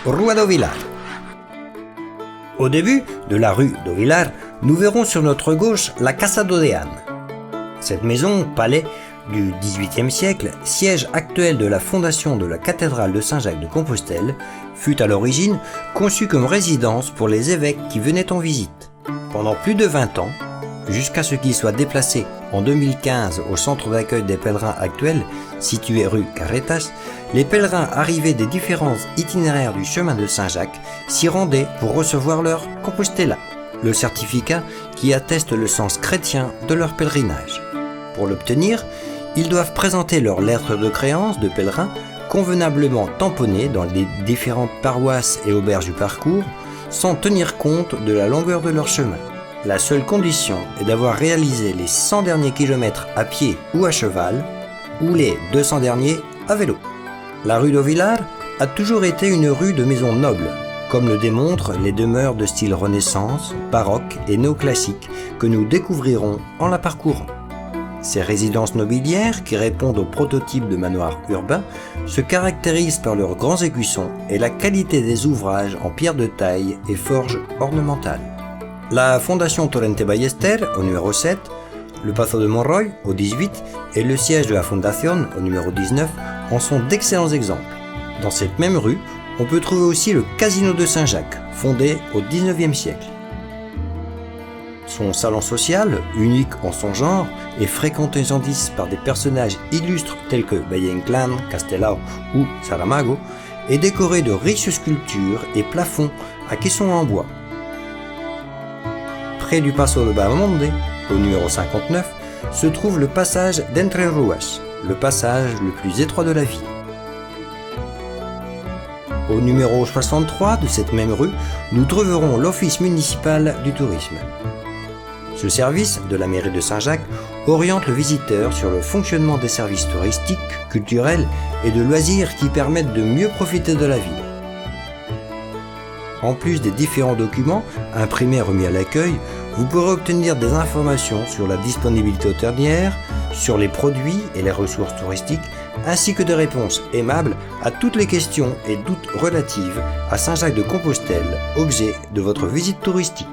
Rua do Vilar. Au début de la rue do Vilar, nous verrons sur notre gauche la Casa do Dean. Cette maison, palais du XVIIIe siècle, siège actuel de la fondation de la cathédrale de Saint-Jacques de Compostelle, fut à l'origine conçue comme résidence pour les évêques qui venaient en visite. Pendant plus de 20 ans, jusqu'à ce qu'il soit déplacé en 2015 au centre d'accueil des pèlerins actuel, situé rue Carretas, les pèlerins arrivés des différents itinéraires du chemin de Saint-Jacques s'y rendaient pour recevoir leur Compostela, le certificat qui atteste le sens chrétien de leur pèlerinage. Pour l'obtenir, ils doivent présenter leur lettre de créance de pèlerin convenablement tamponnée dans les différentes paroisses et auberges du parcours, sans tenir compte de la longueur de leur chemin. La seule condition est d'avoir réalisé les 100 derniers kilomètres à pied ou à cheval, ou les 200 derniers à vélo. La rue do Vilar a toujours été une rue de maisons nobles, comme le démontrent les demeures de style Renaissance, baroque et néoclassique que nous découvrirons en la parcourant. Ces résidences nobiliaires, qui répondent aux prototypes de manoirs urbains, se caractérisent par leurs grands écussons et la qualité des ouvrages en pierre de taille et forges ornementales. La fondation Torrente Ballester, au numéro 7, le Pazo de Monroy, au 18, et le siège de la Fundación, au numéro 19, en sont d'excellents exemples. Dans cette même rue, on peut trouver aussi le Casino de Saint-Jacques, fondé au 19e siècle. Son salon social, unique en son genre, et fréquenté jadis par des personnages illustres tels que Valle-Inclán, Castelao ou Saramago, est décoré de riches sculptures et plafonds à caissons en bois. Près du Paso de Bahamonde, au numéro 59, se trouve le passage d'Entre Ruas, le passage le plus étroit de la ville. Au numéro 63 de cette même rue, nous trouverons l'Office municipal du tourisme. Ce service de la mairie de Saint-Jacques oriente le visiteur sur le fonctionnement des services touristiques, culturels et de loisirs qui permettent de mieux profiter de la ville. En plus des différents documents imprimés et remis à l'accueil, vous pourrez obtenir des informations sur la disponibilité hôtelière, sur les produits et les ressources touristiques, ainsi que des réponses aimables à toutes les questions et doutes relatives à Saint-Jacques de Compostelle, objet de votre visite touristique.